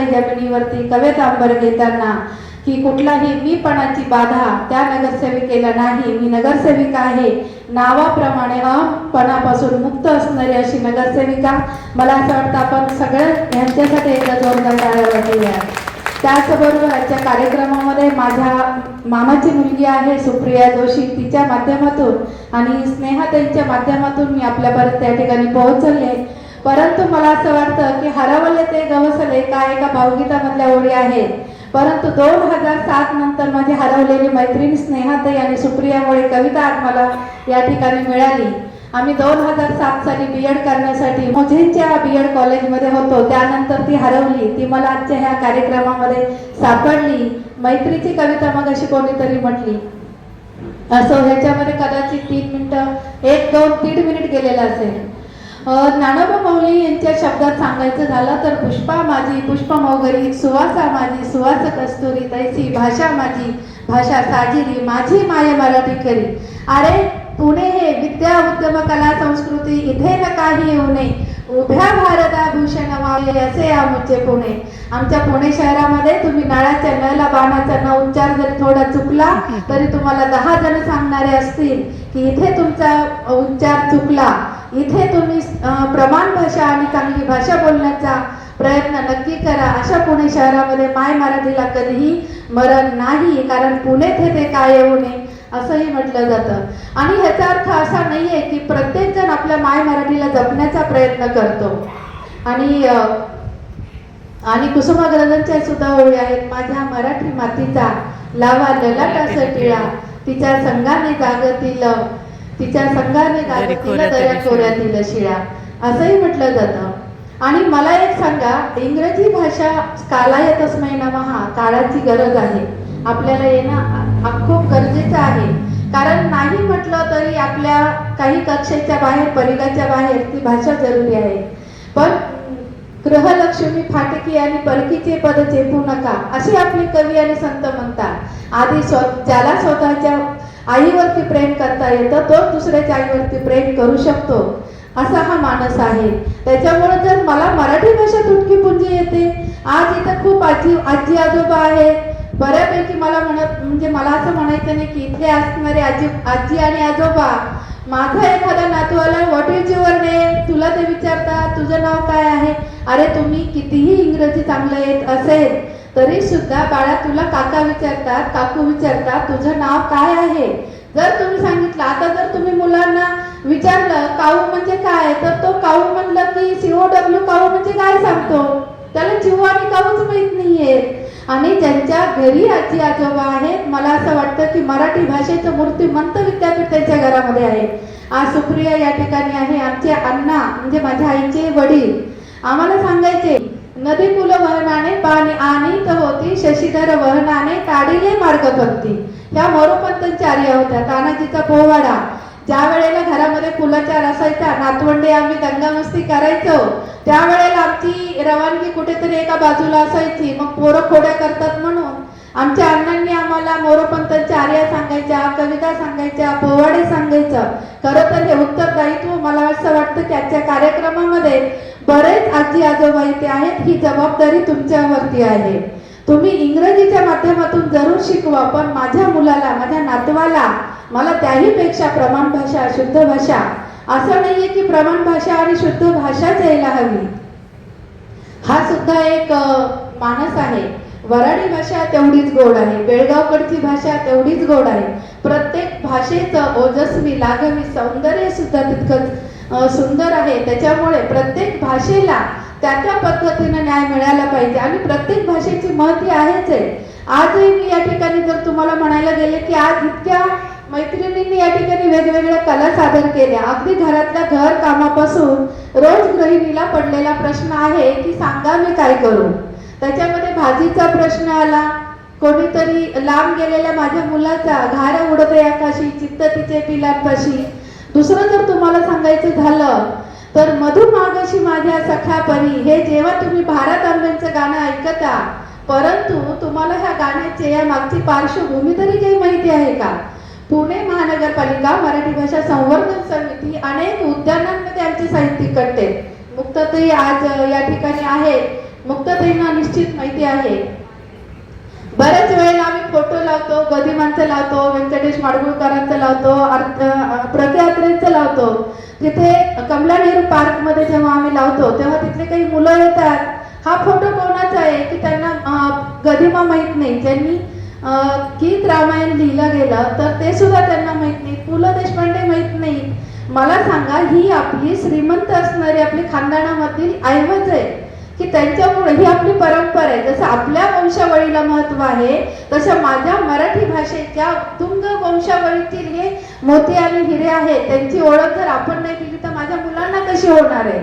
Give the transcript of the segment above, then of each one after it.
आहे जमिनीवरती कवेतांबर घेताना की कुठलाही मीपणाची बाधा त्या नगरसेविकेला नाही. मी नगरसेविका आहे, नावाप्रमाणे अहमपणापासून मुक्त असणारी अशी नगरसेविका. मला असं वाटतं आपण सगळं यांच्यासाठी एकदा जोरदार टाळ्या वाजवूया. त्याचबरोबर आजच्या कार्यक्रमामध्ये माझ्या मामाची मुलगी आहे सुप्रिया जोशी, तिच्या माध्यमातून आणि स्नेहाताईंच्या माध्यमातून मी आपल्यापर्यंत त्या ठिकाणी पोहोचले. परंतु मला असं वाटतं की हरवले ते गवसले का एका भावगीतामधल्या ओळी आहेत. परंतु 2007 नंतर माझी हरवलेली मैत्रीण स्नेहाताई आणि सुप्रियामुळे कविता आज मला या ठिकाणी मिळाली. आम्ही 2007 साली BEd करण्यासाठी मोझेंच्या BEd कॉलेजमध्ये होतो. त्यानंतर ती हरवली. ती मला आजच्या ह्या कार्यक्रमामध्ये सापडली. मैत्रीची कविता मग अशी कोणीतरी म्हटली असं, ह्याच्यामध्ये कदाचित 3 मिनिटं 1, 2, 3 मिनिट गेलेलं असेल. ज्ञानोबा माऊली यांच्या शब्दात सांगायचं झालं तर पुष्पा माझी पुष्प मोगरी, सुवासा माझी सुवास कस्तुरी, तैसी भाषा माझी भाषा साजिरी, माझी माय मराठी खरी. अरे पुणे हे विद्या उद्यम कला संस्कृती, इथे न काही येऊ नये, उभ्या भारताभूषण व्हावे असे आमचे पुणे. आमच्या पुणे शहरामध्ये तुम्ही नळाच्या नळला बाणाचा न उच्चार जरी थोडा चुकला तरी तुम्हाला 10 जण सांगणारे असतील की इथे तुमचा उच्चार चुकला. इथे तुम्ही प्रमाण भाषा आणि चांगली भाषा बोलण्याचा प्रयत्न नक्की करा. अशा पुणे शहरामध्ये माय मराठीला कधीही मरण नाही, कारण पुणेत हे ते काय येऊ नये असंही म्हटलं जातं. आणि ह्याचा अर्थ असा नाहीये की प्रत्येक जण आपल्या माय मराठीला जपण्याचा प्रयत्न करतो. आणि कुसुमाग्रजांच्या सुद्धा ओळी आहेत. माझ्या मराठी मातीचा लावा ललाटास टिळा, तिच्या संगाने जागतील दर्या खोऱ्यातील शिळा असंही म्हटलं जातं. आणि मला एक सांगा, इंग्रजी भाषा कालाय तस्मै नमः, काळाची गरज आहे. आपल्याला येणं खूप गरजेचं आहे, कारण नाही म्हटलं तरी आपल्या काही कक्षेच्या बाहेर परीघाच्या बाहेर ती भाषा जरुरी आहे. पण गृहलक्ष्मी फाटकी आणि परकीचे पद चेपू नका असे आपले कवी आणि संत म्हणतात. आधी ज्याला स्वतःच्या आईवरती प्रेम करता येतं तोच दुसऱ्याच्या आईवरती प्रेम करू शकतो, असा हा मानस आहे. त्याच्यामुळे जर मला मराठी भाषा तुटकी पुंजी येते, आज इथं खूप आजी आजोबा आहेत बऱ्यापैकी, मला असं म्हणायचं नाही की इथे असणारे आजी आणि आजोबा माझा एखादा नातू आला, व्हॉट इज युअर नेम, तुला ते विचारतात तुझं नाव काय आहे. अरे तुम्ही कितीही इंग्रजी चांगलं येत असेल तरी सुद्धा बाळा तुला काका विचारतात, काकू विचारतात तुझं नाव काय आहे. जर तुम्ही सांगितलं, आता जर तुम्ही मुलांना विचारलं काऊ म्हणजे काय, तर तो काऊ म्हणलं की COW काऊ म्हणजे काय सांगतो, त्याला चिऊ आणि काऊच माहित नाहीये. आणि ज्यांच्या घरी आजी आजोबा आहेत, मला असं वाटतं की मराठी भाषेचं मूर्तिमंत विद्यापीठ त्यांच्या घरामध्ये आहे. आज सुप्रिया या ठिकाणी आहे. आमचे अण्णा म्हणजे माझ्या आईचे वडील आम्हाला सांगायचे, नदी कुल वहनाने पाणी आणीत होती, शशीधर वहनाने काढिले मार्गपंथी. ह्या मोरोपंतांच्या आर्या होत्या. तानाजीचा पोवाडा, ज्या वेळेला घरामध्ये कुलाचार असायचा, नातवंडे आम्ही दंगामस्ती करायचो, त्यावेळेला आमची रवानगी कुठेतरी एका बाजूला असायची. मग पोरं खोड्या करतात म्हणून आमच्या अण्णांनी आम्हाला मोरोपंतांच्या आर्या सांगायच्या, कविता सांगायच्या, पोवाडे सांगायचं. खरं तर हे उत्तरदायित्व मला असं वाटतं की आजच्या कार्यक्रमामध्ये बरेच आजी आजोबा इथे आहेत. ही जबाबदारी तुमच्यावरती आहे. तुम्ही इंग्रजीच्या माध्यमातून जरूर शिकवा, पण माझ्या मुलाला, माझ्या नातवाला मला त्याहीपेक्षा प्रमाण भाषा, शुद्ध भाषा, असं नाहीये की प्रमाण भाषा आणि शुद्ध भाषाच यायला हवी. हा सुद्धा एक मानस आहे. वराडी भाषा तेवढीच गोड आहे, बेळगावकडची भाषा तेवढीच गोड आहे. प्रत्येक भाषेचं ओजस्वी लाघवी सौंदर्य सुद्धा तितकंच सुंदर आहे. त्याच्यामुळे प्रत्येक भाषेला त्या त्या पद्धतीने न्याय मिळाला पाहिजे आणि प्रत्येक भाषेची महती आहेच आहे. आजही मी या ठिकाणी जर तुम्हाला म्हणायला गेले की आज इतक्या मैत्रिणींनी या ठिकाणी वेगवेगळ्या कला सादर केल्या. अगदी घरातल्या घर कामापासून रोज गृहिणीला पडलेला प्रश्न आहे की सांगा मी काय करू. त्याच्यामध्ये भाजीचा प्रश्न आला, कोणीतरी लांब गेलेल्या माझ्या मुलाचा घाऱ्या उडते आकाशी, चित्त तिचे पिलांपाशी. दुसरं जर तुम्हाला सांगायचं झालं तर मधुमागशी माझ्या सख्या परी, हे जेव्हा तुम्ही भारत आंबेंचं गाणं ऐकता, परंतु तुम्हाला ह्या गाण्याचे या मागची पार्श्वभूमी तरी काही माहिती आहे का? पुणे महानगरपालिका मराठी भाषा संवर्धन समिती अनेक उद्यानांमध्ये आमचे साहित्यिक कट्टे, मुक्ताताई आज या ठिकाणी आहेत, मुक्ताताईंना निश्चित माहिती आहे. बऱ्याच वेळेला आम्ही फोटो लावतो, गदिमांचं लावतो, व्यंकटेश माडगुळकरांचं लावतो, प्रत्यात्रेंचं लावतो. तिथे कमला नेहरू पार्क मध्ये जेव्हा आम्ही लावतो तेव्हा तिथले काही मुलं येतात, हा फोटो कोणाचा आहे की त्यांना गदिमा माहित नाही, ज्यांनी गीत रामायण लिहिलं गेलं तर ते सुद्धा त्यांना माहित नाही, पु ल देशपांडे माहित नाही. मला सांगा, ही आपली श्रीमंत असणारी आपली खानदानामधील ऐवज आहे की त्यांच्यामुळे ही आपली परंपरा आहे. जसं आपल्या वंशावळीला महत्व आहे तसं माझ्या मराठी भाषेच्या तुंग वंशावळीतील हे मोती आणि हिरे आहेत, त्यांची ओळख जर आपण नाही केली तर माझ्या मुलांना कशी होणार आहे.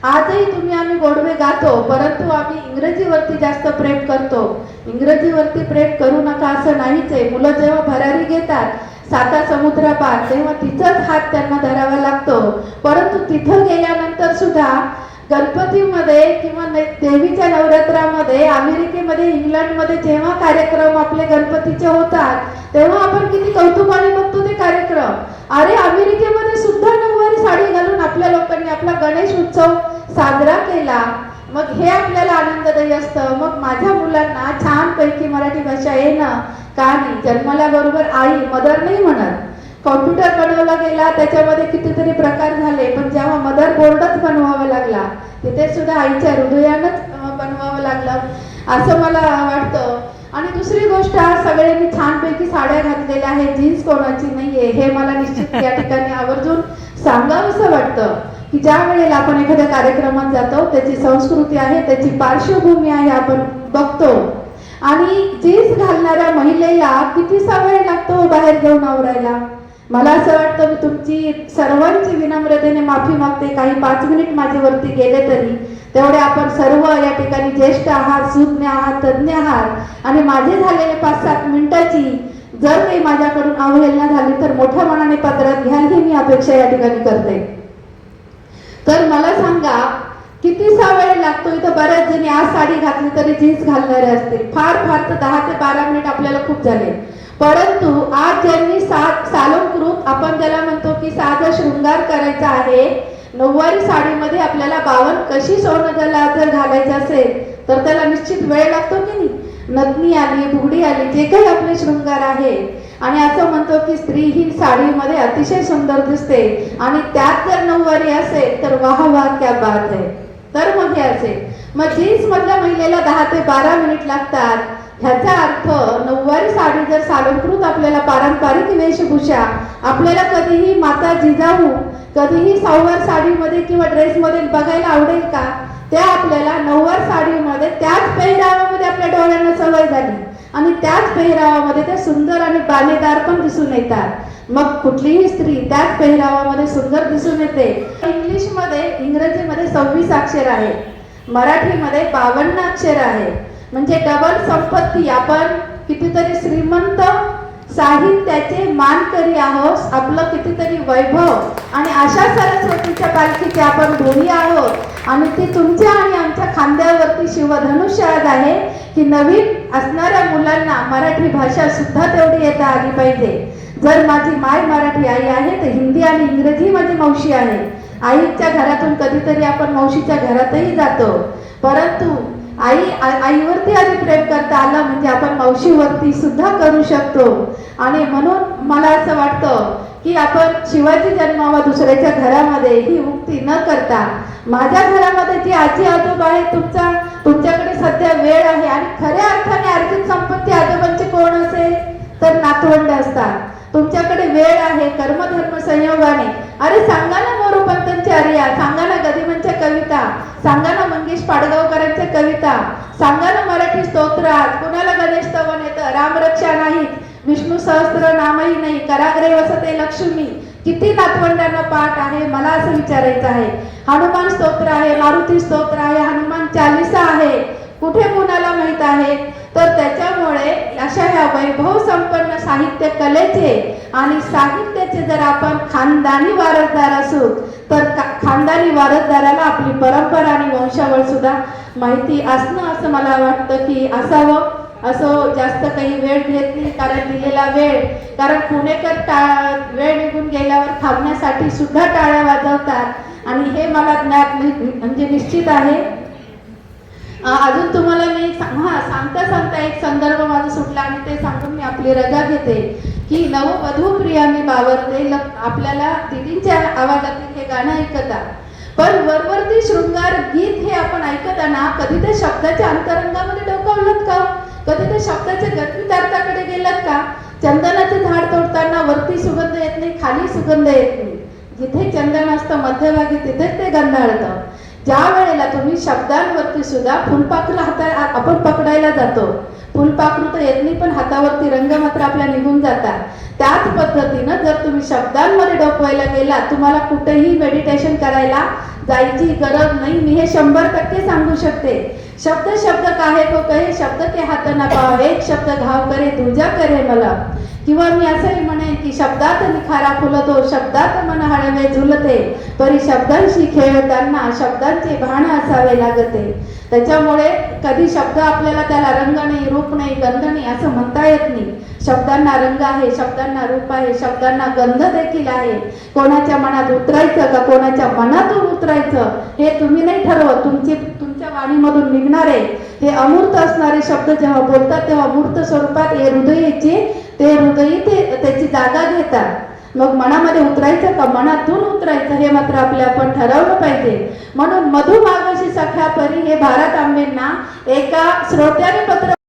आजही आम्ही गोडवे गातो, परंतु आम्ही इंग्रजीवरती जास्त प्रेम करतो. इंग्रजीवरती प्रेम करू नका असं नाहीच आहे. मुलं जेव्हा भरारी घेतात साता समुद्रापार तेव्हा तिथंच हात त्यांना धरावा लागतो, परंतु तिथं गेल्यानंतर सुद्धा गणपतीमध्ये किंवा देवीच्या नवरात्रामध्ये अमेरिकेमध्ये इंग्लंडमध्ये जेव्हा कार्यक्रम आपले गणपतीचे होतात तेव्हा आपण किती कौतुकाने बघतो ते कार्यक्रम. अरे अमेरिकेमध्ये सुद्धा नऊवारी साडी घालून आपल्या लोकांनी आपला गणेश उत्सव साजरा केला. मग हे आपल्याला आनंददायी असतं. मग माझ्या मुलांना छानपैकी मराठी भाषा येणं का नाही. जन्मल्याबरोबर आई मदर नाही म्हणत, कॉम्प्युटर बनवला गेला त्याच्यामध्ये कितीतरी प्रकार झाले, पण जेव्हा मदर बोर्डच बनवावा लागला तिथे सुद्धा आईच्या हृदयानंच बनवावं लागलं असं मला वाटतं. आणि दुसरी गोष्ट, आज सगळ्यांनी छानपैकी साड्या घातलेल्या आहेत, जीन्स कोणाची नाहीये हे मला निश्चित या ठिकाणी आवर्जून सांगावंसं वाटतं की ज्या वेळेला आपण एखाद्या कार्यक्रमात जातो त्याची संस्कृती आहे, त्याची पार्श्वभूमी आहे, आपण बघतो. आणि जीन्स घालणाऱ्या महिलेला कितीसा वेळ लागतो बाहेर जाऊन आवरायला. मला असं वाटतं मी तुमची सर्वांची विनम्रतेने माफी मागते, काही 5 मिनिट माझ्यावरती गेले तरी तेवढे आपण सर्व या ठिकाणी ज्येष्ठ आहात, सुज्ञ आहात, तज्ञ आहात, आणि माझे झालेले 5-7 मिनिटाची जर काही माझ्याकडून अवहेलना झाली तर मोठ्या मनाने पत्रात घ्याल ही मी अपेक्षा या ठिकाणी करते. तर मला सांगा कितीसा वेळ लागतो. इथं बऱ्याच जणी आज साडी घातली तरी जीन्स घालणारे असतील, फार फार तर 10 ते 12 मिनिट आपल्याला खूप झाले. परंतु आज ज्यांनी सालंकृत आपण ज्याला म्हणतो की साधा शृंगार करायचा आहे, नऊवारी साडीमध्ये आपल्याला 52 कशी सोनं ज्याला जर घालायचं असेल तर त्याला निश्चित वेळ लागतो की नाही. नथनी आली, फुगडी आली, जे काही आपले शृंगार आहे, आणि असं म्हणतो की स्त्री ही साडीमध्ये अतिशय सुंदर दिसते, आणि त्यात जर नऊवारी असेल तर वाह वाह क्या बात है. तर मग हे असेल, मग जीन्स मधल्या महिलेला 10 ते 12 मिनिट लागतात. ह्याचा अर्थ नऊवारी साडी जर सालंकृत आपल्याला पारंपरिक वेशभूषा आपल्याला कधीही माता जिजाऊ कधीही सहावार साडीमध्ये किंवा ड्रेसमध्ये बघायला आवडेल का. त्या आपल्याला नऊवार साडीमध्ये त्याच पेहरावामध्ये आपल्या डोळ्यांना सवय झाली, आणि त्याच पेहरावामध्ये त्या सुंदर आणि बालेदार पण दिसून येतात. मग कुठलीही स्त्री त्याच पेहरावामध्ये सुंदर दिसून येते. इंग्रजीमध्ये 26 अक्षर आहे, मराठीमध्ये 52 अक्षर आहे. म्हणजे डबल संपत्ती. आपण कितीतरी श्रीमंत साहित्याचे मानकरी आहोत, आपलं कितीतरी वैभव, आणि अशा सरस्वतीच्या पालखीचे आपण दोन्ही आहोत. आणि ती तुमच्या आणि आमच्या खांद्यावरती शिवधनुष्य आज आहे की नवीन असणाऱ्या मुलांना मराठी भाषा सुद्धा तेवढी येता आली पाहिजे. जर माझी माय मराठी आई आहे तर हिंदी आणि इंग्रजी माझी मावशी आहे. आईच्या घरातून कधीतरी आपण मावशीच्या घरातही जातो, परंतु आईवरती आधी प्रेम करता आलं म्हणजे आपण मावशीवरती सुद्धा करू शकतो. आणि म्हणून मला असं वाटतं की आपण शिवाजी जन्मावा दुसऱ्याच्या घरामध्ये ही उक्ती न करता माझ्या घरामध्ये जी आजी आजोबा आहे, तुमच्याकडे सध्या वेळ आहे, आणि खऱ्या अर्थाने अर्जित संपत्ती आजोबांची कोण असेल तर नातवंड असतात. तुमच्याकडे वेळ आहे कर्मधर्म संयोगाने. अरे सांगा ना मोरोपंतांची आर्या, सांगा ना गदिमांच्या कविता, सांगा ना मंगेश पाडगावकरांच्या कविता, सांगा ना मराठी स्तोत्रात कुणाला गणेश स्तवन येतं, रामरक्षा नाही, विष्णू सहस्त्र नामही नाही, कराग्रे वसते लक्ष्मी, किती नातवंडांना पाठ आहे. मला असं विचारायचं आहे. हनुमान स्तोत्र आहे, मारुती स्तोत्र आहे, हनुमान चालिसा आहे, कुठे कुणाला माहित आहे. तर त्याच्यामुळे अशा ह्या वैभव संपन्न साहित्य कलेचे आणि साहित्याचे जर आपण खानदानी वारसदार असू तर खानदानी वारसदाराला आपली परंपरा आणि वंशावळ सुद्धा माहिती असणं असं मला वाटतं की असावं. असं जास्त काही वेळ घेत नाही, कारण दिलेला वेळ, कारण पुणेकर वेळ निघून गेल्यावर थांबण्यासाठी सुद्धा टाळ्या वाजवतात, आणि हे मला ज्ञात म्हणजे निश्चित आहे. अजून तुम्हाला मी सांगता सांगता एक संदर्भ माझा सुटला आणि ते सांगून मी आपली रजा घेते की नववधू प्रिया मी बावरते. आपल्याला दिदींच्या आवाजातील हे गाणं ऐकता, पण वरवरती शृंगार गीत हे आपण ऐकताना कधी ते शब्दाच्या अंतरंगामध्ये डोकावलत का? कधी ते शब्दाच्या गतितार्थाकडे गेलात का? चंदनाचे झाड तोडताना वरती सुगंध येत नाही, खाली सुगंध येत नाही. जिथे चंदन असतं मध्यभागी तिथेच ते गंधाळतं. ज्या वेळेला तुम्ही शब्दांवरती सुद्धा फुलपाखरू आपण पकडायला जातो, फुलपाखरू तर येत नाही पण हातावरती रंग मात्र आपल्या निघून जातात. त्याच पद्धतीनं जर तुम्ही शब्दांमध्ये डोकवायला गेला, तुम्हाला कुठेही मेडिटेशन करायला जायची गरज नाही. मी हे 100% सांगू शकते. शब्द शब्द काहे को कहे, शब्द के हात ना पाव, एक शब्द घाव करे दूजा करे मला. किंवा मी असंही म्हणेन की शब्दात निखारा फुलतो, शब्दात मन हळवे झुलते, परी शब्दांशी खेळताना शब्दांचे भान असावे लागते. त्याच्यामुळे कधी शब्द आपल्याला त्याला रंग नाही, रूप नाही, गंध नाही असं म्हणता येत नाही. शब्दांना रंग आहे, शब्दांना रूप आहे, शब्दांना गंध देखील आहे. कोणाच्या मनात उतरायचं का कोणाच्या मनातून उतरायचं हे तुम्ही नाही ठरवत. तुमच्या वाणीमधून निघणारे हे अमूर्त असणारे शब्द जेव्हा बोलतात तेव्हा मूर्त स्वरूपात हे हृदयी त्याची जागा घेतात. मग मनामध्ये उतरायचं का मनातून उतरायचं हे मात्र आपण ठरवलं पाहिजे. म्हणून मधुमागशी सख्या परी हे भारत आंबेंना एका श्रोत्याने पत्र